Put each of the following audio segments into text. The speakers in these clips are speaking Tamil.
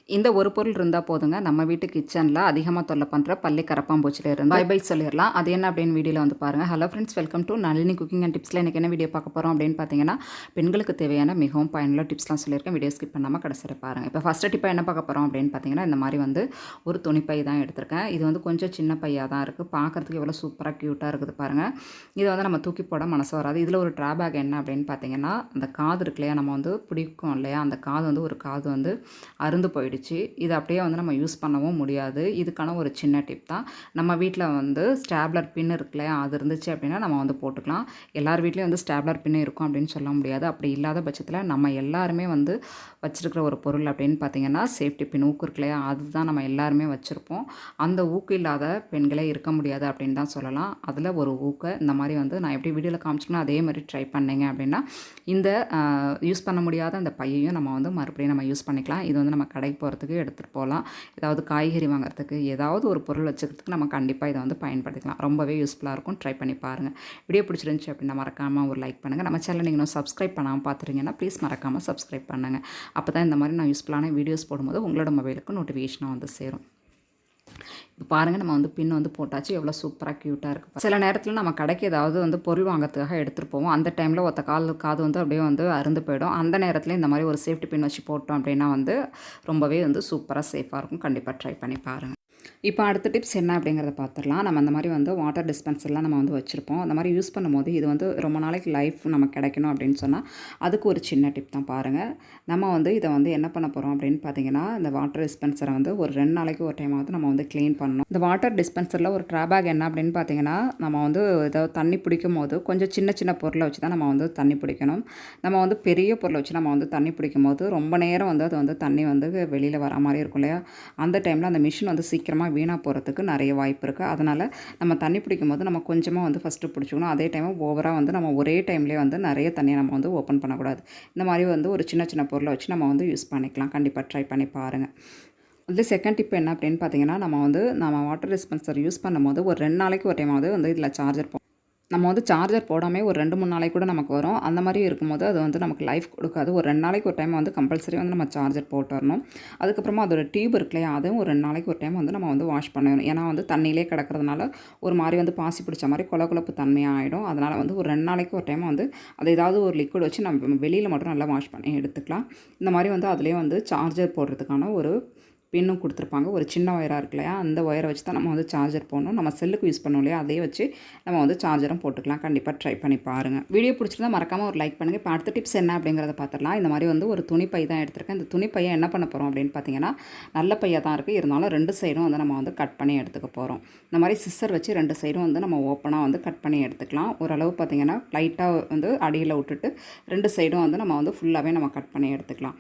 இந்த ஒரு பொருள் இருந்தால் போதுங்க நம்ம வீட்டு கிச்சனில் அதிகமாக தொல்லை பண்ணுற பள்ளி கரப்பாம்பூச்சில இருந்து பை சொல்லிடலாம். அது என்ன அப்படின்னு வீடியோவில் வந்து பாருங்கள். Hello friends, welcome to Nalini cooking and டிப்ஸில் எனக்கு என்ன வீடியோ பார்க்க போகிறோம் அப்படின்னு பார்த்தீங்கன்னா, பெண்களுக்கு தேவையான மிகவும் பயனுள்ள டிப்ஸ்லாம் சொல்லியிருக்கேன். வீடியோ ஸ்கிப் பண்ணாமல் கடைசியில் பாருங்கள். இப்போ ஃபஸ்ட்டு டிப்பாக என்ன பார்க்க போகிறோம் அப்படின்னு பார்த்தீங்கன்னா, இந்த மாதிரி வந்து ஒரு துணிப்பை தான் எடுத்திருக்கேன். இது வந்து கொஞ்சம் சின்ன பையாக தான் இருக்குது. பார்க்குறதுக்கு எவ்வளோ சூப்பராக க்யூட்டாக இருக்குது பாருங்கள். இதை வந்து நம்ம தூக்கி போட மனசு வராது. இதில் ஒரு ட்ராபேக் என்ன அப்படின்னு பார்த்தீங்கன்னா, அந்த காது இருக்கு இல்லையா, நம்ம வந்து பிடிக்கும் இல்லையா, அந்த காது வந்து ஒரு காது வந்து அருந்து போயிடுச்சு. இது அப்படியே வந்து நம்ம யூஸ் பண்ணவும் முடியாது. இதுக்கான ஒரு சின்ன டிப் தான். நம்ம வீட்டில் வந்து ஸ்டாப்லர் பின் இருக்கு இல்லையா, அது இருந்துச்சு அப்படின்னா நம்ம வந்து போட்டுக்கலாம். எல்லார் வீட்லேயும் வந்து ஸ்டாப்லர் பின் இருக்கும் அப்படின்னு சொல்ல முடியாது. அப்படி இல்லாத பட்சத்தில் நம்ம எல்லாருமே வந்து வச்சுருக்கிற ஒரு பொருள் அப்படின்னு பார்த்திங்கன்னா, சேஃப்டி பின் ஊக்கு இருக்கு இல்லையா, அதுதான் நம்ம எல்லாருமே வச்சுருப்போம். அந்த ஊக்கு இல்லாத பெண்களே இருக்க முடியாது அப்படின்னு தான் சொல்லலாம். அதில் ஒரு ஊக்கை இந்த மாதிரி வந்து நான் எப்படி வீடியோவில் காமிச்சோன்னா அதே மாதிரி ட்ரை பண்ணிங்க அப்படின்னா, இந்த யூஸ் பண்ண முடியாத அந்த பையையும் நம்ம வந்து மறுபடியும் நம்ம யூஸ் பண்ணிக்கலாம். இது வந்து நம்ம கடைக்கு போகிறதுக்கு எடுத்துகிட்டு போகலாம். ஏதாவது காய்கறி வாங்குறதுக்கு, ஏதாவது ஒரு பொருள் வச்சுக்கிறதுக்கு நம்ம கண்டிப்பாக இதை வந்து பயன்படுத்திக்கலாம். ரொம்பவே யூஸ்ஃபுல்லாக இருக்கும். ட்ரை பண்ணி பாருங்கள். வீடியோ பிடிச்சிருந்துச்சி அப்படின்னா மறக்காமல் ஒரு லைக் பண்ணுங்கள். நம்ம சேனல் நீங்கள் இன்னும் சப்ஸ்கிரைப் பண்ணாமல் பார்த்துருங்கன்னா ப்ளீஸ் மறக்காமல் சப்ஸ்கிரைப் பண்ணுங்கள். அப்போ தான் இந்த மாதிரி நான் யூஸ்ஃபுல்லான வீடியோஸ் போடும்போது உங்களோட மொபைலுக்கு நோட்டிஃபிகேஷனாக வந்து சேரும். இப்போ பாருங்கள், நம்ம வந்து பின் வந்து போட்டாச்சு. எவ்வளோ சூப்பராக க்யூட்டாக இருக்குது. சில நேரத்தில் நம்ம கடைக்கு ஏதாவது வந்து பொருள் வாங்குறதுக்காக எடுத்துகிட்டு போவோம். அந்த டைமில் ஒத்த காது வந்து அப்படியே வந்து அருந்து போயிடும். அந்த நேரத்தில் இந்த மாதிரி ஒரு சேஃப்டி பின் வச்சு போட்டோம் அப்படின்னா வந்து ரொம்பவே வந்து சூப்பராக சேஃபாக இருக்கும். கண்டிப்பாக ட்ரை பண்ணி பாருங்கள். இப்போ அடுத்த டிப்ஸ் என்ன அப்படிங்கிறத பார்த்துடலாம். நம்ம அந்த மாதிரி வந்து வாட்டர் டிஸ்பென்சர்லாம் நம்ம வந்து வச்சுருப்போம். அந்த மாதிரி யூஸ் பண்ணும்போது இது வந்து ரொம்ப நாளைக்கு லைஃப் நமக்கு கிடைக்கணும் அப்படின்னு சொன்னால் அதுக்கு ஒரு சின்ன டிப் தான் பாருங்கள். நம்ம வந்து இதை வந்து என்ன பண்ண போகிறோம் அப்படின்னு பார்த்தீங்கன்னா, இந்த வாட்டர் டிஸ்பென்சரை வந்து ஒரு 2 நாளைக்கு ஒரு டைமாவது நம்ம வந்து க்ளீன் பண்ணணும். இந்த வாட்டர் டிஸ்பென்சரில் ஒரு ட்ராபேக் என்ன அப்படின்னு பார்த்தீங்கன்னா, நம்ம வந்து ஏதாவது தண்ணி பிடிக்கும் போது கொஞ்சம் சின்ன சின்ன பொருளை வச்சு தான் நம்ம வந்து தண்ணி பிடிக்கணும். நம்ம வந்து பெரிய பொருளை வச்சு நம்ம வந்து தண்ணி பிடிக்கும் போது ரொம்ப நேரம் வந்து அது வந்து தண்ணி வந்து வெளியில் வர மாதிரி இருக்கும் இல்லையா, அந்த டைமில் அந்த மிஷின் வந்து சீக்கிரமாக வீணாக போகிறதுக்கு நிறைய வாய்ப்பு இருக்குது. அதனால் நம்ம தண்ணி பிடிக்கும் போது நம்ம கொஞ்சமாக வந்து ஃபஸ்ட்டு பிடிச்சிக்கணும். அதே டைம் ஓவராக வந்து நம்ம ஒரே டைம்லேயே வந்து நிறைய தண்ணியை நம்ம வந்து ஓப்பன் பண்ணக்கூடாது. இந்த மாதிரி வந்து ஒரு சின்ன சின்ன பொருளை வச்சு நம்ம வந்து யூஸ் பண்ணிக்கலாம். கண்டிப்பாக ட்ரை பண்ணி பாருங்கள். அதில் செகண்ட் டிப் என்ன அப்படின்னு பார்த்தீங்கன்னா, நம்ம வாட்டர் டிஸ்பென்சர் யூஸ் பண்ணும்போது ஒரு 2 நாளைக்கு ஒரு டைமாவது வந்து இதில் சார்ஜர் நம்ம வந்து சார்ஜர் போடாமல் ஒரு 2-3 நாளைக்கு கூட நமக்கு வரும். அந்த மாதிரி இருக்கும்போது அது வந்து நமக்கு லைஃப் கொடுக்காது. ஒரு 2 நாளைக்கு ஒரு டைம் வந்து கம்பல்சரி வந்து நம்ம சார்ஜர் போட்டு வரணும். அதுக்கப்புறமா அதோட டியூப் இருக்கு இல்லையா, அதுவும் ஒரு 2 நாளைக்கு ஒரு டைம் வந்து நம்ம வந்து வாஷ் பண்ணணும். ஏன்னா வந்து தண்ணியிலே கிடக்கிறதுனால ஒரு மாதிரி வந்து பாசி பிடிச்ச மாதிரி கொழப்பு தன்மையாக ஆகிடும். அதனால் வந்து ஒரு 2 நாளைக்கு ஒரு டைம் வந்து அது ஏதாவது ஒரு லிக்விட் வச்சு நம்ம வெளியில் மட்டும் நல்லா வாஷ் பண்ணி எடுத்துக்கலாம். இந்த மாதிரி வந்து அதிலே வந்து சார்ஜர் போடுறதுக்கான ஒரு பின்னும் கொடுத்துருப்பாங்க. ஒரு சின்ன ஒயராக இருக்கு இல்லையா, அந்த ஒயரை வச்சு தான் நம்ம வந்து சார்ஜர் போடணும். நம்ம செல்லுக்கு யூஸ் பண்ணோம் இல்லையா, அதே வச்சு நம்ம வந்து சார்ஜரும் போட்டுக்கலாம். கண்டிப்பாக ட்ரை பண்ணி பாருங்கள். வீடியோ பிடிச்சிருந்தா மறக்காமல் ஒரு லைக் பண்ணுங்கள். இப்போ அடுத்த டிப்ஸ் என்ன அப்படிங்கிறத பார்த்துடலாம். இந்த மாதிரி வந்து ஒரு துணி பை தான் எடுத்திருக்கேன். இந்த துணி பையை என்ன பண்ண போகிறோம் அப்படின்னு பார்த்தீங்கன்னா, நல்ல பையாக தான் இருக்குது. இருந்தாலும் 2 சைடும் வந்து நம்ம வந்து கட் பண்ணி எடுத்துக்க போகிறோம். இந்த மாதிரி சிஸ்ஸர் வச்சு 2 சைடும் வந்து நம்ம ஓப்பனாக வந்து கட் பண்ணி எடுத்துக்கலாம். ஓரளவு பார்த்திங்கன்னா லைட்டாக வந்து அடியில் விட்டுட்டு 2 சைடும் வந்து நம்ம வந்து ஃபுல்லாகவே நம்ம கட் பண்ணி எடுத்துக்கலாம்.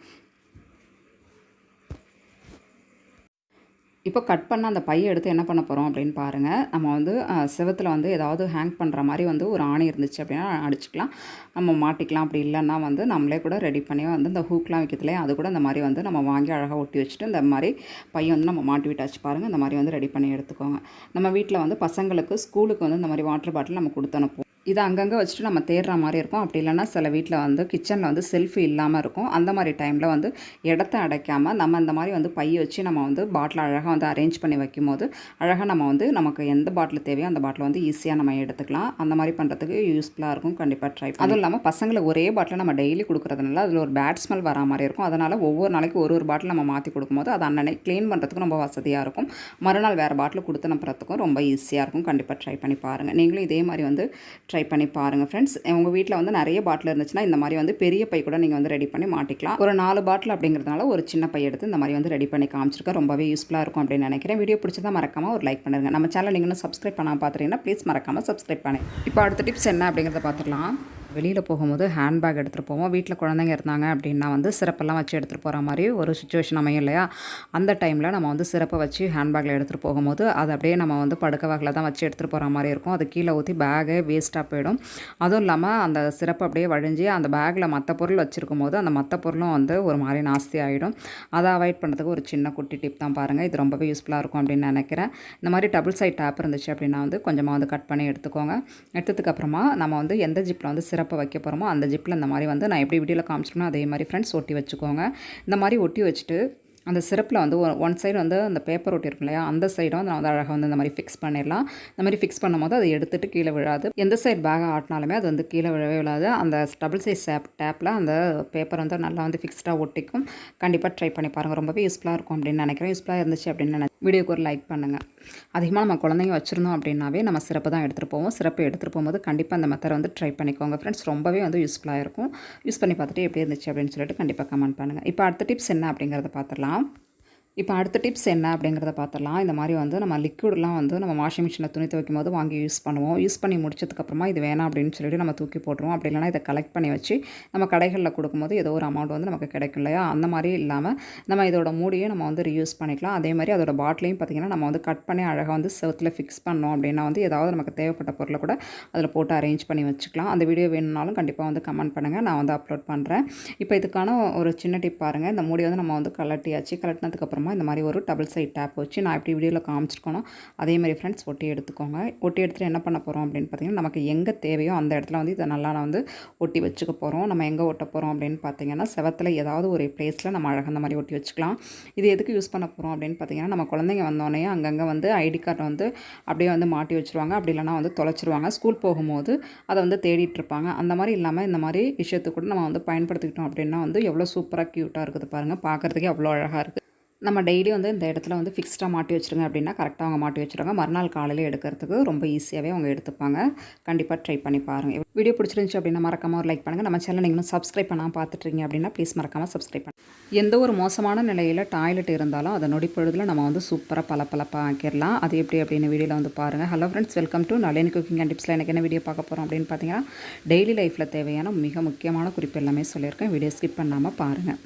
இப்போ கட் பண்ண அந்த பையை எடுத்து என்ன பண்ண போகிறோம் அப்படின்னு பாருங்கள். நம்ம வந்து செவுத்தில் வந்து ஏதாவது ஹேங் பண்ணுற மாதிரி வந்து ஒரு ஆணி இருந்துச்சு அப்படின்னா அடிச்சுக்கலாம், நம்ம மாட்டிக்கலாம். அப்படி இல்லைன்னா வந்து நம்மளே கூட ரெடி பண்ணி வந்து இந்த ஹூக்லாம் வைக்கிறதுலே அது கூட இந்த மாதிரி வந்து நம்ம வாங்கி அழகாக ஒட்டி வச்சுட்டு இந்த மாதிரி பையை வந்து நம்ம மாட்டி விட்டாச்சு பாருங்கள். இந்த மாதிரி வந்து ரெடி பண்ணி எடுத்துக்கோங்க. நம்ம வீட்டில் வந்து பசங்களுக்கு ஸ்கூலுக்கு வந்து இந்த மாதிரி வாட்டர் பாட்டில் நம்ம கொடுத்து அனுப்புவோம். இதை அங்கங்கே வச்சுட்டு நம்ம தேடுற மாதிரி இருக்கும். அப்படி இல்லைன்னா சில வீட்டில் வந்து கிச்சனில் வந்து செல்ஃப் இல்லாமல் இருக்கும். அந்த மாதிரி டைமில் வந்து இடத்த அடைக்காமல் நம்ம இந்த மாதிரி வந்து பை வச்சு நம்ம வந்து பாட்டில் அழகாக வந்து அரேஞ்ச் பண்ணி வைக்கும்போது அழகாக நம்ம வந்து நமக்கு எந்த பாட்டில் தேவையோ அந்த பாட்டில் வந்து ஈஸியாக நம்ம எடுத்துக்கலாம். அந்த மாதிரி பண்ணுறதுக்கு யூஸ்ஃபுல்லாக இருக்கும். கண்டிப்பாக ட்ரை. அதுவும் இல்லாமல் பசங்களுக்கு ஒரே பாட்டில் நம்ம டெய்லி கொடுக்குறதுனால அதில் ஒரு பேட் ஸ்மெல் வரா மாதிரி இருக்கும். அதனால் ஒவ்வொரு நாளைக்கு ஒரு பாட்டில் நம்ம மாற்றி கொடுக்கும்போது அது அன்னனை க்ளீன் பண்ணுறதுக்கும் ரொம்ப வசதியாக இருக்கும். மறுநாள் வேறு பாட்டில் கொடுத்து அனுப்புறதுக்கும் ரொம்ப ஈஸியாக இருக்கும். கண்டிப்பாக ட்ரை பண்ணி பாருங்கள். நீங்களும் இதே மாதிரி வந்து ட்ரை பண்ணி பாருங்கள் ஃப்ரெண்ட்ஸ். உங்கள் வீட்டில் வந்து நிறைய பாட்டில் இருந்துச்சுன்னா இந்த மாதிரி வந்து பெரிய பை கூட நீங்கள் வந்து ரெடி பண்ணி மாட்டிக்கலாம். ஒரு 4 பாட்டில் அப்படிங்கிறதுனால ஒரு சின்ன பை எடுத்து இந்த மாதிரி வந்து ரெடி பண்ணி காமிச்சிருக்கேன். ரொம்பவே யூஸ்ஃபுல்லாக இருக்கும் அப்படின்னு நினைக்கிறேன். வீடியோ பிடிச்சதா மறக்காமல் ஒரு லைக் பண்ணுங்கள். நம்ம சேனல் நீங்கள் இன்னும் சப்ஸ்கிரைப் பண்ணாமல் பார்த்துட்டீங்கன்னா ப்ளீஸ் மறக்காமல் சப்ஸ்கிரைப் பண்ணி. இப்போ அடுத்த டிப்ஸ் என்ன அப்படிங்கிறத பார்த்துக்கலாம். வெளியில் போகும்போது ஹேண்ட்பேக் எடுத்துகிட்டு போவோம். வீட்டில் குழந்தைங்க இருந்தாங்க அப்படின்னா வந்து சிரப்பெல்லாம் வச்சு எடுத்துகிட்டு போகிற மாதிரி ஒரு சுச்சுவேஷன் அமையும் இல்லையா, அந்த டைமில் நம்ம வந்து சிரப்பை வச்சு ஹேண்ட்பேக்கில் எடுத்துகிட்டு போகும்போது அது அப்படியே நம்ம வந்து படுக்க வகையில் தான் வச்சு எடுத்துகிட்டு போகிற மாதிரி இருக்கும். அது கீழே ஊற்றி பேகே வேஸ்ட்டாக போயிடும். அதுவும் இல்லாமல் அந்த சிரப்பை அப்படியே வழிஞ்சு அந்த பேக்கில் மற்ற பொருள் வச்சுருக்கும் போது அந்த மற்ற பொருளும் வந்து ஒரு மாதிரி நாஸ்தி ஆகிடும். அதை அவாய்ட் பண்ணுறதுக்கு ஒரு சின்ன குட்டி டிப் தான் பாருங்கள். இது ரொம்பவே யூஸ்ஃபுல்லாக இருக்கும் அப்படின்னு நினைக்கிறேன். இந்த மாதிரி டபுள் சைட் டேப் இருந்துச்சு அப்படின்னா வந்து கொஞ்சமாக வந்து கட் பண்ணி எடுத்துக்கோங்க. எடுத்ததுக்கப்புறமா நம்ம வந்து எந்த ஜிப்பில் வந்து சிரப்பை வைக்க போகிறோமோ அந்த ஜிப்பில் இந்த மாதிரி வந்து நான் எப்படி வீடியோவில் காமிச்சிருக்கணும் அதே மாதிரி ஃப்ரெண்ட்ஸ் ஒட்டி வச்சுக்கோங்க. இந்த மாதிரி ஒட்டி வச்சுட்டு அந்த சிரப்பில் வந்து ஒன் சைடு வந்து அந்த பேப்பர் ஒட்டி இருக்கும் இல்லையா, அந்த சைடும் வந்து நான் வந்து அழகாக வந்து இந்த மாதிரி ஃபிக்ஸ் பண்ணிடலாம். இந்த மாதிரி ஃபிக்ஸ் பண்ணும்போது அதை எடுத்துகிட்டு கீழே விழாது. எந்த சைடு பேக் ஆட்டினாலுமே அது வந்து கீழே விழவே விழாது. அந்த டபுள் சைஸ் டேப்பில் அந்த பேப்பர் வந்து நல்லா வந்து ஃபிக்ஸ்டாக ஒட்டிக்கும். கண்டிப்பாக ட்ரை பண்ணி பாருங்கள். ரொம்பவே யூஸ்ஃபுல்லாக இருக்கும் அப்படின்னு நினைக்கிறேன். யூஸ்ஃபுல்லாக இருந்துச்சு அப்படின்னு வீடியோக்கு ஒரு லைக் பண்ணுங்கள். அதிகமாக நம்ம குழந்தைங்க வச்சுருந்தோம் அப்படின்னாவே நம்ம சிறப்பு தான் எடுத்துகிட்டு போவோம். சிறப்பு எடுத்துகிட்டு போகும்போது கண்டிப்பாக அந்த மெத்தட் வந்து ட்ரை பண்ணிக்கோங்க ஃப்ரெண்ட்ஸ். ரொம்பவே வந்து யூஸ்ஃபுல்லாக இருக்கும். யூஸ் பண்ணி பார்த்துட்டு எப்படி இருந்துச்சு அப்படின்னு சொல்லிட்டு கண்டிப்பாக கமெண்ட் பண்ணுங்கள். இப்போ அடுத்த டிப்ஸ் என்ன அப்படிங்கிறத பார்த்துடலாம். இப்போ அடுத்த டிப்ஸ் என்ன அப்படிங்கிறத பார்த்துடலாம். இந்த மாதிரி வந்து நம்ம லிக்விட்லாம் வந்து நம்ம வாஷிங் மிஷினில் துணி துவைக்கும் போது வாங்கி யூஸ் பண்ணுவோம். யூஸ் பண்ணி முடிச்சதுக்கப்புறமா இது வேணாம் அப்படின்னு சொல்லிட்டு நம்ம தூக்கி போட்டுருவோம். அப்படி இல்லைனா இதை கலெக்ட் பண்ணி வச்சு நம்ம கடைகளில் கொடுக்கும்போது ஏதோ ஒரு அமௌண்ட் வந்து நமக்கு கிடைக்கும் இல்லையா, அந்த மாதிரி இல்லாமல் நம்ம இதோட மூடியை நம்ம வந்து ரீயூஸ் பண்ணிக்கலாம். அதே மாதிரி அதோட பாட்டிலையும் பார்த்திங்கன்னா நம்ம வந்து கட் பண்ணி அழகாக வந்து செவுத்தில் ஃபிக்ஸ் பண்ணோம் அப்படின்னா வந்து ஏதாவது நமக்கு தேவைப்பட்ட பொருளை கூட அதில் போட்டு அரேஞ்ச் பண்ணி வச்சுக்கலாம். அந்த வீடியோ வேணும்னாலும் கண்டிப்பாக வந்து கமெண்ட் பண்ணுங்கள், நான் வந்து அப்லோட் பண்ணுறேன். இப்போ இதுக்கான ஒரு சின்ன டிப் பாருங்கள். இந்த மூடி வந்து நம்ம வந்து கலட்டினதுக்கப்புறமா இந்த மாதிரி ஒரு டபுள் சைட் டேப் வச்சு நான் எப்படி வீடியோவில் காமிச்சிருக்கணும் அதே மாதிரி ஃப்ரெண்ட்ஸ் ஒட்டி எடுத்துக்கோங்க. ஒட்டி எடுத்துகிட்டு என்ன பண்ண போகிறோம் அப்படின்னு பார்த்தீங்கன்னா, நமக்கு எங்கே தேவையோ அந்த இடத்துல வந்து இதை நல்லா நான் வந்து ஒட்டி வச்சுக்க போகிறோம். நம்ம எங்கே ஒட்ட போகிறோம் அப்படின்னு பார்த்தீங்கன்னா, செவத்தில் ஏதாவது ஒரு பிளேஸில் நம்ம அழகாக அந்த மாதிரி ஒட்டி வச்சுக்கலாம். இது எதுக்கு யூஸ் பண்ண போகிறோம் அப்படின்னு பார்த்தீங்கன்னா, நம்ம குழந்தைங்க வந்தோடனே அங்கங்கே வந்து ஐடி கார்டை வந்து அப்படியே வந்து மாட்டி வச்சுருவாங்க. அப்படி இல்லைனா வந்து தொலைச்சிருவாங்க. ஸ்கூல் போகும்போது அதை வந்து தேடிட்டு இருப்பாங்க. அந்த மாதிரி இல்லாமல் இந்த மாதிரி விஷயத்துக்கு கூட நம்ம வந்து பயன்படுத்திக்கிட்டோம் அப்படின்னா வந்து எவ்வளோ சூப்பராக க்யூட்டாக இருக்குது பாருங்கள். பார்க்குறதுக்கே அவ்வளோ அழகாக இருக்குது. நம்ம டெய்லி வந்து இந்த இடத்துல வந்து ஃபிக்ஸ்டாக மாட்டி வச்சுருங்க அப்படின்னா கரெக்டாக அவங்க மாட்டி வச்சுருவாங்க. மறுநாள் காலையில் எடுக்கிறதுக்கு ரொம்ப ஈஸியாகவே அவங்க எடுத்துப்பாங்க. கண்டிப்பாக ட்ரை பண்ணி பாருங்கள். வீடியோ பிடிச்சிருந்துச்சு அப்படின்னா மறக்காமல் ஒரு லைக் பண்ணுங்கள். நம்ம சேனல் நீங்களும் சப்ஸ்கிரைப் பண்ணாமல் பார்த்துட்ருக்கீங்க அப்படின்னா ப்ளீஸ் மறக்காமல் சப்ஸ்கிரைப் பண்ணுங்கள். எந்த ஒரு மோசமான நிலையில் டாய்லெட் இருந்தாலும் அதை நொடிப்பொழுதில் நம்ம வந்து சூப்பராக பளபளப்பாக ஆக்கிடலாம். அது எப்படி அப்படின்னு வீடியோவில் வந்து பாருங்கள். Hello friends, welcome to Nalini cooking and டிப்ஸில் எனக்கு என்ன வீடியோ பார்க்க போகிறோம் அப்படின்னு பார்த்தீங்கன்னா, டெய்லி லைஃப்பில் தேவையான மிக முக்கியமான குறிப்பு எல்லாமே சொல்லியிருக்கேன். வீடியோ ஸ்கிப் பண்ணாமல் பாருங்கள்.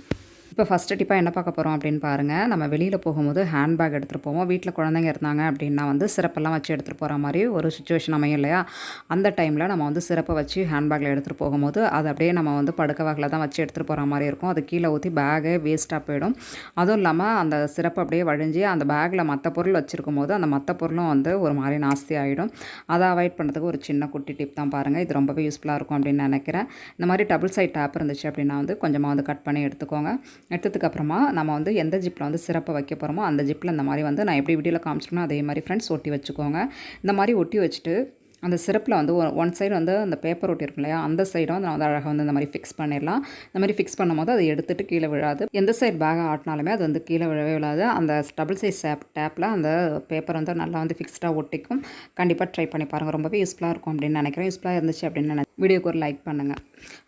இப்போ ஃபஸ்ட்டு டிப்பாக என்ன பார்க்க போகிறோம் அப்படின்னு பாருங்கள். நம்ம வெளியில் போகும்போது ஹேண்ட்பேக் எடுத்துகிட்டு போவோம். வீட்டில் குழந்தைங்க இருந்தாங்க அப்படின்னா வந்து சிறப்பெல்லாம் வச்சு எடுத்துகிட்டு போகிற மாதிரி ஒரு சுச்சுவேஷன் அமையும் இல்லையா, அந்த டைமில் நம்ம வந்து சிறப்பை வச்சு ஹேண்ட்பேக்கில் எடுத்துகிட்டு போகும்போது அது அப்படியே நம்ம வந்து படுக்க வகையில் தான் வச்சு எடுத்துகிட்டு போகிற மாதிரி இருக்கும். அது கீழே ஊற்றி பேகே வேஸ்ட்டாக போயிடும். அதுவும் இல்லாமல் அந்த சிறப்பு அப்படியே வழிஞ்சு அந்த பேக்கில் மற்ற பொருள் வச்சுருக்கும் போது அந்த மற்ற பொருளும் வந்து ஒரு மாதிரி நாஸ்தி ஆகிடும். அதை அவாய்ட் பண்ணுறதுக்கு ஒரு சின்ன குட்டி டிப் தான் பாருங்கள். இது ரொம்பவே யூஸ்ஃபுல்லாக இருக்கும் அப்படின்னு நினைக்கிறேன். இந்த மாதிரி டபுள் சைட் டேப் இருந்துச்சு அப்படின்னா வந்து கொஞ்சமாக வந்து கட் பண்ணி எடுத்துக்கோங்க. எடுத்ததுக்கப்புறமா நம்ம வந்து எந்த ஜிப்பில் வந்து சிறப்பை வைக்க போகிறோமோ அந்த ஜிப்பில் இந்த மாதிரி வந்து நான் எப்படி வீடியோவில் காமிச்சிருக்கணும் அதே மாதிரி ஃப்ரெண்ட்ஸ் ஒட்டி வச்சுக்கோங்க. இந்த மாதிரி ஒட்டி வச்சுட்டு அந்த சிறப்பில் வந்து ஒன் சைடு வந்து அந்த பேப்பர் ஒட்டி இருக்கும் இல்லையா, அந்த சைடும் வந்து நான் வந்து அழகாக வந்து இந்த மாதிரி ஃபிக்ஸ் பண்ணிடலாம். இந்த மாதிரி ஃபிக்ஸ் பண்ணும்போது அதை எடுத்துகிட்டு கீழே விழாது. எந்த சைடு பேக் ஆட்டினாலுமே அது வந்து கீழே விழவே விழாது. அந்த டபுள் சைஸ் டேப்பில் அந்த பேப்பர் வந்து நல்லா வந்து ஃபிக்ஸ்டாக ஒட்டிக்கும். கண்டிப்பாக ட்ரை பண்ணி பாருங்கள். ரொம்பவே யூஸ்ஃபுல்லாக இருக்கும் அப்படின்னு நினைக்கிறேன். யூஸ்ஃபுல்லாக இருந்துச்சு அப்படின்னு வீடியோக்கு ஒரு லைக் பண்ணுங்கள்.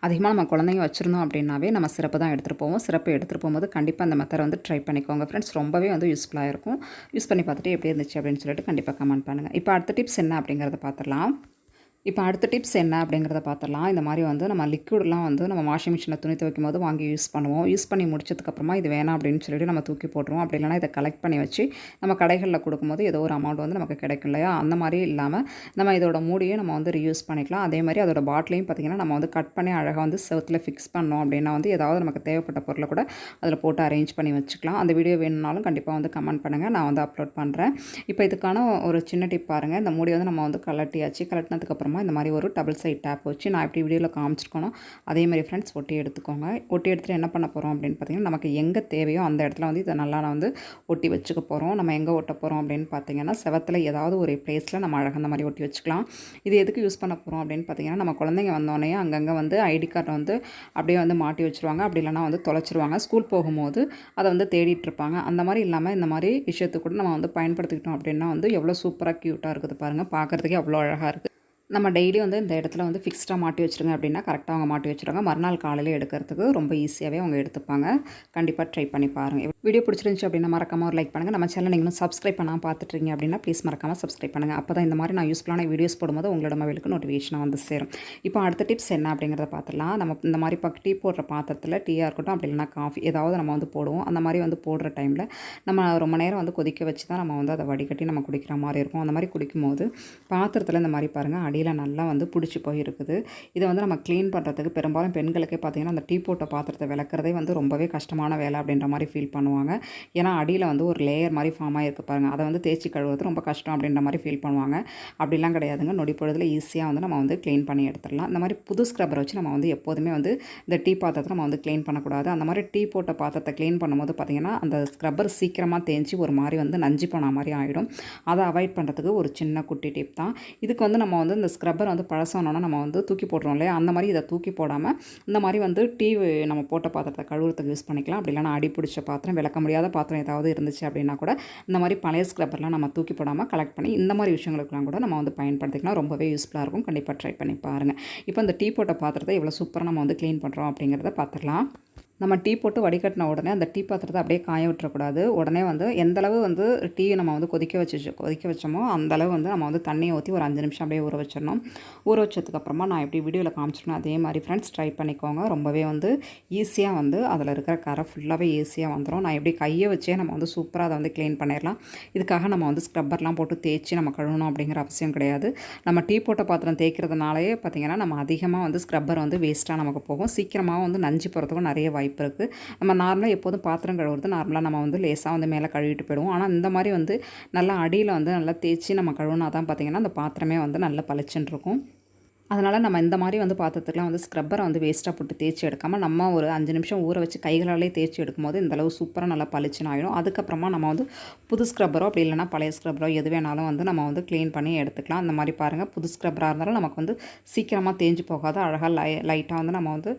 அதிகமாக நம்ம குழந்தைங்க வச்சுருந்தோம் அப்படின்னாவே நம்ம சிறப்பு தான் எடுத்துகிட்டு போவோம். சிறப்பு எடுத்துகிட்டு போகும்போது கண்டிப்பாக அந்த மெத்தட் வந்து ட்ரை பண்ணிக்கோங்க ஃப்ரெண்ட்ஸ். ரொம்பவே வந்து யூஸ்ஃபுல்லாக இருக்கும். யூஸ் பண்ணி பார்த்துட்டு எப்படி இருந்துச்சு அப்படின்னு சொல்லிட்டு கண்டிப்பாக கமெண்ட் பண்ணுங்கள். இப்போ அடுத்த டிப்ஸ் என்ன அப்படிங்கிறத பார்த்துடலாம். இப்போ அடுத்த டிப்ஸ் என்ன அப்படிங்கிறத பார்த்துடலாம். இந்த மாதிரி வந்து நம்ம லிக்விட்லாம் வந்து நம்ம வாஷிங் மிஷினில் துணி துவைக்கும் போது வாங்கி யூஸ் பண்ணுவோம். யூஸ் பண்ணி முடிச்சதுக்கப்புறமா இது வேணாம் அப்படின்னு சொல்லிட்டு நம்ம தூக்கி போட்டுருவோம். அப்படி இல்லைனா இதை கலெக்ட் பண்ணி வச்சு நம்ம கடைகளில் கொடுக்கும்போது ஏதோ ஒரு அமௌண்ட் வந்து நமக்கு கிடைக்கும் இல்லையா, அந்த மாதிரி இல்லாமல் நம்ம இதோட மூடியை நம்ம வந்து ரீயூஸ் பண்ணிக்கலாம். அதே மாதிரி அதோட பாட்டிலையும் பார்த்திங்கன்னா நம்ம வந்து கட் பண்ணி அழகாக வந்து செவுத்தில் ஃபிக்ஸ் பண்ணோம் அப்படின்னா வந்து ஏதாவது நமக்கு தேவைப்பட்ட பொருளை கூட அதில் போட்டு அரேஞ்ச் பண்ணி வச்சுக்கலாம். அந்த வீடியோ வேணும்னாலும் கண்டிப்பாக வந்து கமெண்ட் பண்ணுங்கள், நான் வந்து அப்லோட் பண்ணுறேன். இப்போ இதுக்கான ஒரு சின்ன டிப் பாருங்கள். இந்த மூடி வந்து நம்ம வந்து கலட்டினதுக்கப்புறமா இந்த மாதிரி ஒரு டபுள் சைட் டேப் வச்சு நான் எப்படி வீடியோவில் காமிச்சிருக்கணும் அதே மாதிரி ஃப்ரெண்ட்ஸ் ஒட்டி எடுத்துக்கோங்க. ஒட்டி எடுத்துகிட்டு என்ன பண்ண போகிறோம் அப்படின்னு பார்த்தீங்கன்னா, நமக்கு எங்கே தேவையோ அந்த இடத்துல வந்து இதை நல்லா நான் வந்து ஒட்டி வச்சுக்க போகிறோம். நம்ம எங்கே ஒட்ட போகிறோம் அப்படின்னு பார்த்தீங்கன்னா, செவத்தில் ஏதாவது ஒரு பிளேஸில் நம்ம அழகாக அந்த மாதிரி ஒட்டி வச்சுக்கலாம். இது எதுக்கு யூஸ் பண்ண போகிறோம் அப்படின்னு பார்த்தீங்கன்னா, நம்ம குழந்தைங்க வந்தோடனே அங்கங்கே வந்து ஐடி கார்டை வந்து அப்படியே வந்து மாட்டி வச்சுருவாங்க. அப்படி இல்லைனா வந்து தொலைச்சிருவாங்க. ஸ்கூல் போகும்போது அதை வந்து தேடிட்டு இருப்பாங்க. அந்த மாதிரி இல்லாமல் இந்த மாதிரி விஷயத்துக்கு கூட நம்ம வந்து பயன்படுத்திக்கிட்டோம் அப்படின்னா வந்து எவ்வளோ சூப்பராக க்யூட்டாக இருக்குது பாருங்கள். பார்க்குறதுக்கே அவ்வளோ அழகாக இருக்குது. நம்ம டெய்லி வந்து இந்த இடத்துல வந்து ஃபிக்ஸ்டாக மாட்டி வச்சுருங்க அப்படின்னா கரெக்டாக அவங்க மாட்டி வச்சுருவாங்க. மறுநாள் காலையில் எடுக்கிறதுக்கு ரொம்ப ஈஸியாகவே அவங்க எடுத்துப்பாங்க. கண்டிப்பாக ட்ரை பண்ணி பாருங்கள். வீடியோ பிடிச்சிருந்துச்சு அப்படின்னா மறக்காமல் ஒரு லைக் பண்ணுங்கள். நம்ம சேனல் நீங்களும் சப்ஸ்கிரைப் பண்ணாமல் பார்த்துட்ருக்கீங்க அப்படின்னா ப்ளீஸ் மறக்காமல் சப்ஸ்கிரைப் பண்ணுங்கள். அப்போ தான் இந்த மாதிரி நான் யூஸ்ஃபுல்லான வீடியோஸ் போடும்போது உங்களோட மொபைலுக்கு நோட்டிஃபிகேஷன் வந்து சேரும். இப்போ அடுத்த டிப்ஸ் என்ன அப்படிங்கிறத பார்த்துலாம். நம்ம இந்த மாதிரி டீ போடுற பாத்திரத்தில் டீயாக இருக்கட்டும் அப்படி இல்லைனா காஃபி ஏதாவது நம்ம வந்து போடுவோம். அந்த மாதிரி வந்து போடுற டைமில் நம்ம ரொம்ப நேரம் வந்து கொதிக்க வச்சு தான் நம்ம வந்து அதை வடிகட்டி நம்ம குடிக்கிற மாதிரி இருக்கும். அந்த மாதிரி குடிக்கும்போது பாத்திரத்தில் இந்த மாதிரி பாருங்கள் அடியில் நல்லா வந்து பிடிச்சி போயிருக்குது. இதை வந்து நம்ம க்ளீன் பண்ணுறதுக்கு பெரும்பாலும் பெண்களுக்கே பார்த்திங்கன்னா அந்த டீ போட்ட பாத்திரத்தை விளக்குறதே வந்து ரொம்பவே கஷ்டமான வேலை அப்படின்ற மாதிரி ஃபீல் பண்ணுவாங்க. ஏன்னா அடியில் வந்து ஒரு லேயர் மாதிரி ஃபார்ம் ஆகிருக்கு பாருங்கள், அதை வந்து தேய்ச்சி கழுவுறது ரொம்ப கஷ்டம் அப்படின்ற மாதிரி ஃபீல் பண்ணுவாங்க. அப்படிலாம் கிடையாதுங்க, நொடி பொழுதில் ஈஸியாக வந்து நம்ம வந்து க்ளீன் பண்ணி எடுத்துடலாம். இந்த மாதிரி புது ஸ்க்ரப்பரை வச்சு நம்ம வந்து எப்போதுமே வந்து இந்த டீ பாத்திரத்தை நம்ம வந்து க்ளீன் பண்ணக்கூடாது. அந்த மாதிரி டீ போட்ட பாத்திரத்தை க்ளீன் பண்ணும்போது பார்த்திங்கன்னா அந்த ஸ்க்ரப்பர் சீக்கிரமாக தேய்ச்சி ஒரு மாதிரி வந்து நஞ்சு போன மாதிரி ஆகிடும். அதை அவாய்ட் பண்ணுறதுக்கு ஒரு சின்ன குட்டி டிப் தான். இதுக்கு வந்து நம்ம வந்து இந்த ஸ்க்ரப்பர் வந்து பழசானோன்னா நம்ம வந்து தூக்கி போட்டுருவோம் இல்லையா, அந்த மாதிரி இதை தூக்கி போடாமல் இந்த மாதிரி வந்து டீ நம்ம போட்ட பாத்திரத்தை கழுவுறதுக்கு யூஸ் பண்ணிக்கலாம். அப்படி இல்லைனா அடி பிடிச்ச பாத்திரம், விளக்க முடியாத பாத்திரம் ஏதாவது இருந்துச்சு அப்படின்னா கூட இந்த மாதிரி பழைய ஸ்க்ரப்பர்லாம் நம்ம தூக்கி போடாமல் கலெக்ட் பண்ணி இந்த மாதிரி விஷயங்களுக்குலாம் கூட நம்ம வந்து பயன்படுத்திக்கலாம். ரொம்பவே யூஸ்ஃபுல்லாக இருக்கும். கண்டிப்பாக ட்ரை பண்ணி பாருங்கள். இப்போ இந்த டீ போட்ட பாத்திரத்தை எவ்வளோ சூப்பராக நம்ம வந்து க்ளீன் பண்ணுறோம் அப்படிங்கிறத பார்த்துக்கலாம். நம்ம டீ போட்டு வடிகட்டின உடனே அந்த டீ பாத்திரத்தை அப்படியே காய விட்டுறக்கூடாது. உடனே வந்து எந்தளவு வந்து டீ நம்ம வந்து கொதிக்க வச்சோமோ அந்தளவு வந்து நம்ம வந்து தண்ணியை ஊற்றி ஒரு 5 நிமிஷம் அப்படியே ஊற வச்சிடணும். ஊற வச்சதுக்கப்புறமா நான் எப்படி வீடியோவில் காமிச்சிருக்கேன் அதே மாதிரி ஃப்ரெண்ட்ஸ் ட்ரை பண்ணிக்கோங்க. ரொம்பவே வந்து ஈஸியாக வந்து அதில் இருக்கிற கரை ஃபுல்லாகவே ஈஸியாக வந்துடும். நான் எப்படி கையை வச்சே நம்ம வந்து சூப்பராக அதை வந்து க்ளீன் பண்ணிடலாம். இதுக்காக நம்ம வந்து ஸ்க்ரப்பர்லாம் போட்டு தேய்ச்சி நம்ம கழுவணும் அப்படிங்கிற அவசியம் கிடையாது. நம்ம டீ போட்ட பாத்திரம் தேய்க்கிறதுனாலே பார்த்திங்கன்னா நம்ம அதிகமாக வந்து ஸ்க்ரப்பர் வந்து வேஸ்ட்டாக நமக்கு போகும். சீக்கிரமாக வந்து நஞ்சு போகிறதுக்கும் நிறைய வாய்ப்பு இருக்குது. நம்ம நார்மலாக எப்போதும் பாத்திரம் கழுவுறது நார்மலாக நம்ம வந்து லேசாக வந்து மேலே கழுவிட்டு போயிடுவோம். ஆனால் இந்த மாதிரி வந்து நல்லா அடியில் வந்து நல்லா தேய்ச்சி நம்ம கழுவுனா தான் பார்த்திங்கன்னா அந்த பாத்திரமே வந்து நல்லா பளிச்சுன்னு இருக்கும். அதனால் நம்ம இந்த மாதிரி வந்து பாத்திரத்துக்குலாம் வந்து ஸ்க்ரப்பரை வந்து வேஸ்ட்டாக போட்டு தேய்ச்சி எடுக்காமல் நம்ம ஒரு 5 நிமிஷம் ஊற வச்சு கைகளாலே தேய்ச்சி எடுக்கும்போது இந்தளவு சூப்பராக நல்லா பளிச்சுன்னு ஆகிடும். அதுக்கப்புறமா நம்ம வந்து புது ஸ்க்ரப்பரோ அப்படி இல்லைனா பழைய ஸ்க்ரப்பரோ எது வேணாலும் வந்து நம்ம வந்து க்ளீன் பண்ணி எடுத்துக்கலாம். அந்த மாதிரி பாருங்கள், புது ஸ்க்ரப்பராக இருந்தாலும் நமக்கு வந்து சீக்கிரமாக தேஞ்சு போகாது. அழகாக லைட்டாக வந்து நம்ம வந்து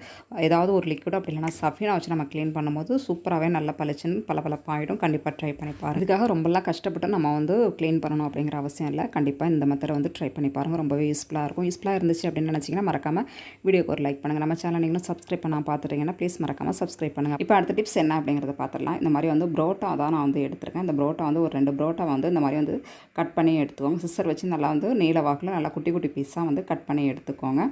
ஏதாவது ஒரு லிக்விட் அப்படி இல்லைனா சஃபினை வச்சு நம்ம க்ளீன் பண்ணும்போது சூப்பராகவே நல்லா பளிச்சுன்னு பளபளப்பாகிடும். கண்டிப்பாக ட்ரை பண்ணி பாருங்கள். இதுக்காக ரொம்பலாம் கஷ்டப்பட்டு நம்ம வந்து க்ளீன் பண்ணணும் அப்படிங்கிற அவசியம் இல்லை. கண்டிப்பாக இந்த மெத்தடை வந்து ட்ரை பண்ணி பாருங்கள். ரொம்பவே யூஸ்ஃபுல்லாக இருக்கும். யூஸ்ஃபுல்லாக இருந்துச்சு அப்படின்னு நினச்சிங்கன்னா மறக்காமல் வீடியோக்கு ஒரு லைக் பண்ணுங்கள். நம்ம சேனல் நீங்களும் சப்ஸ்கிரைப் பண்ணால் பார்த்துட்டீங்கன்னா ப்ளீஸ் மறக்காமல் சப்ஸ்கிரைப் பண்ணுங்கள். இப்போ அடுத்த டிப்ஸ் என்ன அப்படிங்கிறத பார்த்துடலாம். இந்த மாதிரி வந்து புரோட்டா தான் நான் வந்து எடுத்திருக்கேன். இந்த புரோட்டா வந்து ஒரு 2 புரோட்டா வந்து இந்த மாதிரி வந்து கட் பண்ணி எடுத்துக்கோங்க. சிசர் வச்சு நல்லா வந்து நீல வாக்கில் நல்லா குட்டி குட்டி பீஸாக வந்து கட் பண்ணி எடுத்துக்கோங்க.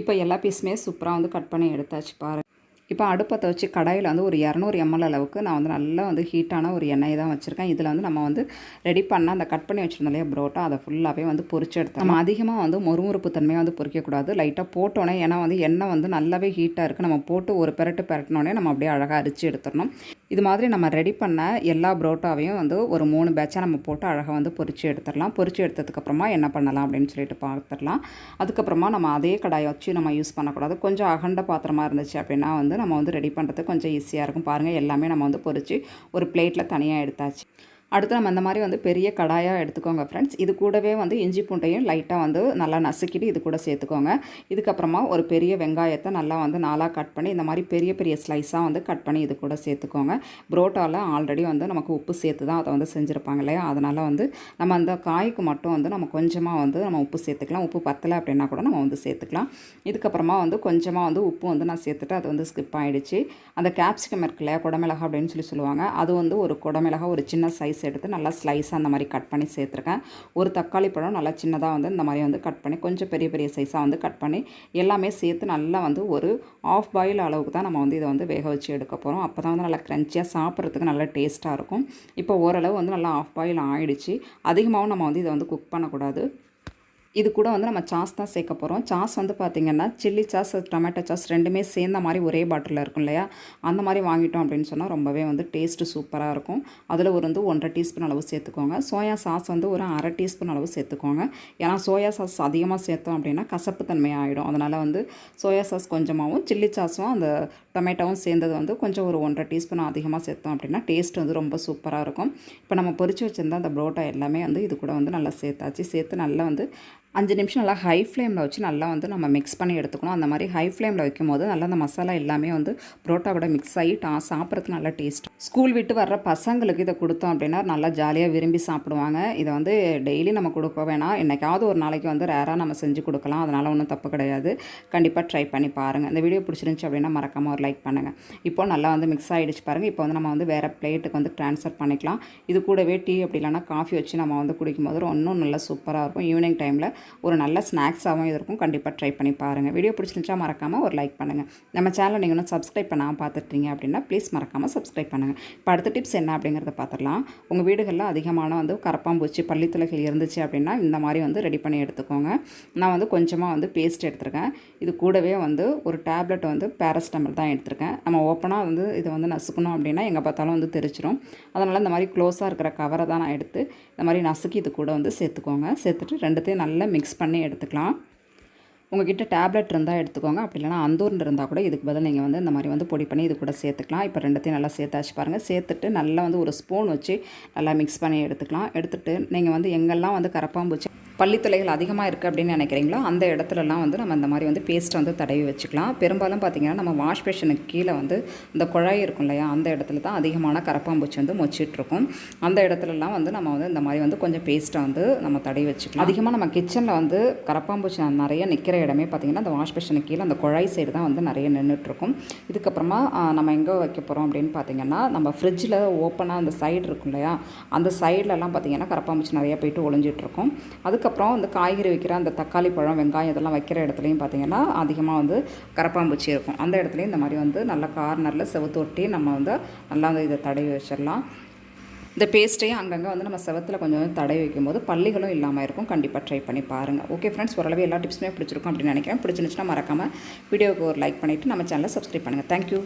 இப்போ எல்லா பீஸுமே சூப்பராக வந்து கட் பண்ணி எடுத்தாச்சு பாருங்கள். இப்போ அடுப்பத்தை வச்சு கடாயில் வந்து ஒரு 200 ml அளவுக்கு நான் வந்து நல்லா வந்து ஹீட்டான ஒரு எண்ணெய் தான் வச்சுருக்கேன். இதில் வந்து நம்ம வந்து ரெடி பண்ண அந்த கட் பண்ணி வச்சுருந்தோம் இல்லையா புரோட்டா, அதை ஃபுல்லாகவே வந்து பொரிச்சு எடுத்தோம். நம்ம அதிகமாக வந்து மொறுமுறுப்பு தன்மையாக வந்து பொரிக்கக்கூடாது. லைட்டாக போட்டோன்னே, ஏன்னா வந்து எண்ணெய் வந்து நல்லாவே ஹீட்டாக இருக்குது, நம்ம போட்டு ஒரு பெரட்டினோடனே நம்ம அப்படியே அழகாக அரிச்சு எடுத்துடணும். இது மாதிரி நம்ம ரெடி பண்ண எல்லா புரோட்டாவையும் வந்து ஒரு 3 பேட்சாக நம்ம போட்டு அழகாக வந்து பொரிச்சு எடுத்துடலாம். பொரிச்சு எடுத்ததுக்கப்புறமா என்ன பண்ணலாம் அப்படின்னு சொல்லிட்டு பார்த்துடலாம். அதுக்கப்புறமா நம்ம அதே கடாயை வச்சு நம்ம யூஸ் பண்ணக்கூடாது. கொஞ்சம் அகண்ட பாத்திரமாக இருந்துச்சு அப்படின்னா வந்து நம்ம வந்து ரெடி பண்ணுறதுக்கு கொஞ்சம் ஈஸியாக இருக்கும். பாருங்கள், எல்லாமே நம்ம வந்து பொரிச்சு ஒரு பிளேட்டில் தனியாக எடுத்தாச்சு. அடுத்து நம்ம இந்த மாதிரி வந்து பெரிய கடாயாக எடுத்துக்கோங்க ஃப்ரெண்ட்ஸ். இது கூடவே வந்து இஞ்சி பூண்டையும் லைட்டாக வந்து நல்லா நசுக்கிட்டு இது கூட சேர்த்துக்கோங்க. இதுக்கப்புறமா ஒரு பெரிய வெங்காயத்தை நல்லா வந்து 4ஆக கட் பண்ணி இந்த மாதிரி பெரிய பெரிய ஸ்லைஸாக வந்து கட் பண்ணி இது கூட சேர்த்துக்கோங்க. புரோட்டாவில் ஆல்ரெடி வந்து நமக்கு உப்பு சேர்த்து தான் அதை வந்து செஞ்சுருப்பாங்க இல்லையா, அதனால் வந்து நம்ம அந்த காய்க்கு மட்டும் வந்து நம்ம கொஞ்சமாக வந்து நம்ம உப்பு சேர்த்துக்கலாம். உப்பு பத்தலை அப்படின்னா கூட நம்ம வந்து சேர்த்துக்கலாம். இதுக்கப்புறமா வந்து கொஞ்சமாக வந்து உப்பு வந்து நான் சேர்த்துட்டு அது வந்து ஸ்கிப் ஆகிடுச்சு. அந்த கேப்சிகம் இருக்கு இல்லையா, குடமிளகா அப்படின்னு சொல்லுவாங்க, அது வந்து ஒரு குடமிளகா ஒரு சின்ன சைஸ் எடுத்து நல்லா ஸ்லைஸாக அந்த மாதிரி கட் பண்ணி சேர்த்துருக்கேன். ஒரு தக்காளி பழம் நல்லா சின்னதாக வந்து இந்த மாதிரி வந்து கட் பண்ணி கொஞ்சம் பெரிய பெரிய சைஸாக வந்து கட் பண்ணி எல்லாமே சேர்த்து நல்லா வந்து ஒரு ஆஃப் பாயில் அளவுக்கு தான் நம்ம வந்து இதை வந்து வேக வச்சு எடுக்க போகிறோம். அப்போ தான் வந்து நல்லா க்ரன்ச்சியாக சாப்பிட்றதுக்கு நல்லா டேஸ்ட்டாக இருக்கும். இப்போ ஓரளவு வந்து நல்லா ஆஃப் பாயில் ஆகிடுச்சு. அதிகமாகவும் நம்ம வந்து இதை வந்து குக் பண்ணக்கூடாது. இது கூட வந்து நம்ம சாஸ் தான் சேர்க்க போகிறோம். சாஸ் வந்து பார்த்திங்கன்னா சில்லி சாஸ், டொமேட்டோ சாஸ் ரெண்டுமே சேர்ந்த மாதிரி ஒரே பாட்டிலில் இருக்கும் இல்லையா, அந்த மாதிரி வாங்கிட்டோம் அப்படின்னு சொன்னால் ரொம்பவே வந்து டேஸ்ட்டு சூப்பராக இருக்கும். அதில் ஒரு வந்து 1.5 டீஸ்பூன் அளவு சேர்த்துக்கோங்க. சோயா சாஸ் வந்து ஒரு 1/2 டீஸ்பூன் அளவு சேர்த்துக்கோங்க. ஏன்னா சோயா சாஸ் அதிகமாக சேர்த்தோம் அப்படின்னா கசப்பு தன்மை ஆகிடும். அதனால் வந்து சோயா சாஸ் கொஞ்சமாகவும் சில்லி சாஸும் அந்த டொமேட்டோவும் சேர்ந்தது வந்து கொஞ்சம் ஒரு 1.5 டீஸ்பூன் அதிகமாக சேர்த்தோம் அப்படின்னா டேஸ்ட் வந்து ரொம்ப சூப்பராக இருக்கும். இப்போ நம்ம பொரிச்சு வச்சுருந்த அந்த புரோட்டா எல்லாமே வந்து இது கூட வந்து நல்லா சேர்த்தாச்சு. சேர்த்து நல்லா வந்து 5 நிமிஷம் நல்லா ஹை ஃப்ளேமில் வச்சு நல்லா வந்து நம்ம மிக்ஸ் பண்ணி எடுத்துக்கணும். அந்த மாதிரி ஹை ஃப்ளேமில் வைக்கும்போது நல்லா அந்த மசாலா எல்லாமே வந்து புரோட்டா கூட மிக்ஸ் ஆகி சாப்பிட்றதுக்கு நல்லா டேஸ்ட். ஸ்கூல் விட்டு வர்ற பசங்களுக்கு இதை கொடுத்தோம் அப்படின்னா நல்லா ஜாலியாக விரும்பி சாப்பிடுவாங்க. இதை வந்து டெய்லி நம்ம கொடுக்க வேணாம், என்னைக்காவது ஒரு நாளைக்கு வந்து ரேராக நம்ம செஞ்சு கொடுக்கலாம். அதனால் ஒன்றும் தப்பு கிடையாது. கண்டிப்பாக ட்ரை பண்ணி பாருங்கள். இந்த வீடியோ பிடிச்சிருந்துச்சி அப்படின்னா மறக்காமல் ஒரு லைக் பண்ணுங்கள். இப்போ நல்லா வந்து மிக்ஸ் ஆகிடுச்சு பாருங்கள். இப்போ வந்து நம்ம வந்து வேறு பிளேட்டுக்கு வந்து ட்ரான்ஸ்ஃபர் பண்ணிக்கலாம். இது கூடவே டீ அப்படி இல்லைனா காஃபி வச்சு நம்ம வந்து குடிக்கும்போது இன்னும் நல்லா சூப்பராக இருக்கும். ஈவினிங் டைமில் ஒரு நல்ல ஸ்நாக்ஸாகவும் இருக்கும். கண்டிப்பாக ட்ரை பண்ணி பாருங்கள். வீடியோ பிடிச்சிருந்துச்சா மறக்காமல் ஒரு லைக் பண்ணுங்கள். நம்ம சேனலை நீங்கள் இன்னும் சப்ஸ்கிரைப் பண்ணாமல் பார்த்துட்டீங்க அப்படின்னா ப்ளீஸ் மறக்காமல் சப்ஸ்கிரைப் பண்ணுங்கள். இப்போ அடுத்த டிப்ஸ் என்ன அப்படிங்கிறத பார்த்துடலாம். உங்கள் வீடுகளில் அதிகமான வந்து கரப்பாம்பூச்சி பள்ளித்துளைகள் இருந்துச்சு அப்படின்னா இந்த மாதிரி வந்து ரெடி பண்ணி எடுத்துக்கோங்க. நான் வந்து கொஞ்சமாக வந்து பேஸ்ட் எடுத்துருக்கேன். இது கூடவே வந்து ஒரு டேப்லெட் வந்து பேராசிட்டமல் தான் எடுத்திருக்கேன். நம்ம ஓப்பனாக வந்து இதை வந்து நசுக்கணும் அப்படின்னா எங்கே பார்த்தாலும் வந்து தெரிச்சிடும். அதனால் இந்த மாதிரி க்ளோஸாக இருக்கிற கவரை தான் நான் எடுத்து இந்த மாதிரி நசுக்கி இது கூட வந்து சேர்த்துக்கோங்க. சேர்த்துட்டு ரெண்டுத்தையும் நல்லா மிக்ஸ் பண்ணி எடுத்துக்கலாம். உங்கள்கிட்ட டேப்லெட் இருந்தால் எடுத்துக்கோங்க. அப்படி இல்லைனா அந்தூர்னு இருந்தால் கூட இதுக்கு பதில் நீங்கள் வந்து இந்த மாதிரி வந்து பொடி பண்ணி இது கூட சேர்த்துக்கலாம். இப்போ ரெண்டுத்தையும் நல்லா சேர்த்தாச்சு பாருங்கள். சேர்த்துட்டு நல்லா வந்து ஒரு ஸ்பூன் வச்சு நல்லா மிக்ஸ் பண்ணி எடுத்துக்கலாம். எடுத்துகிட்டு நீங்கள் வந்து எங்கெல்லாம் வந்து கரப்பாம்பூச்சி பள்ளித்துளைகள் அதிகமாக இருக்குது அப்படின்னு நினைக்கிறீங்களோ அந்த இடத்துலலாம் வந்து நம்ம இந்த மாதிரி வந்து பேஸ்ட்டை வந்து தடவி வச்சுக்கலாம். பெரும்பாலும் பார்த்திங்கன்னா நம்ம வாஷ் பேஷனுக்கு கீழே வந்து இந்த குழாய் இருக்கும் இல்லையா, அந்த இடத்துல தான் அதிகமான கரப்பாம்பூச்சி வந்து மொச்சிட்ருக்கும். அந்த இடத்துலலாம் வந்து நம்ம வந்து இந்த மாதிரி வந்து கொஞ்சம் பேஸ்ட்டை வந்து நம்ம தடவி வச்சுக்கலாம். அதிகமாக நம்ம கிச்சனில் வந்து கரப்பாம்பூச்சி நிறைய நிற்கிற இடமே பார்த்திங்கன்னா அந்த வாஷ் பேஷனுக்கு கீழே அந்த குழாய் சைடு தான் வந்து நிறைய நின்றுட்டுருக்கும். இதுக்கப்புறமா நம்ம எங்கே வைக்க போகிறோம் அப்படின்னு பார்த்திங்கன்னா நம்ம ஃப்ரிட்ஜில் ஓப்பனாக அந்த சைடு இருக்கும் இல்லையா, அந்த சைட்லலாம் பார்த்திங்கன்னா கரப்பாம்பூச்சி நிறைய போய்ட்டு ஒளிஞ்சிட்ருக்கும். அதுக்கப்புறம் வந்து காய்கறி வைக்கிற அந்த தக்காளி பழம் வெங்காயம் இதெல்லாம் வைக்கிற இடத்துலையும் பார்த்திங்கன்னா அதிகமாக வந்து கரப்பாம்பூச்சி இருக்கும். அந்த இடத்துலையும் இந்த மாதிரி வந்து நல்ல கார்னரில் செவுத்து ஒட்டி நம்ம வந்து நல்லா வந்து இதை தடவி வச்சிடலாம். இந்த பேஸ்ட்டையும் அங்கங்கே வந்து நம்ம செவத்தில் கொஞ்சம் தடவி வைக்கும்போது பள்ளிகளும் இல்லாமல் இருக்கும். கண்டிப்பாக ட்ரை பண்ணி பாருங்கள். ஓகே ஃப்ரெண்ட்ஸ், ஓரளவு எல்லா டிப்ஸுமே பிடிச்சிருக்கும் அப்படின்னு நினைக்கிறேன். பிடிச்சிருந்துச்சுன்னா மறக்காமல் வீடியோவுக்கு ஒரு லைக் பண்ணிவிட்டு நம்ம சேனலை சப்ஸ்கிரைப் பண்ணுங்கள். தேங்க்யூ.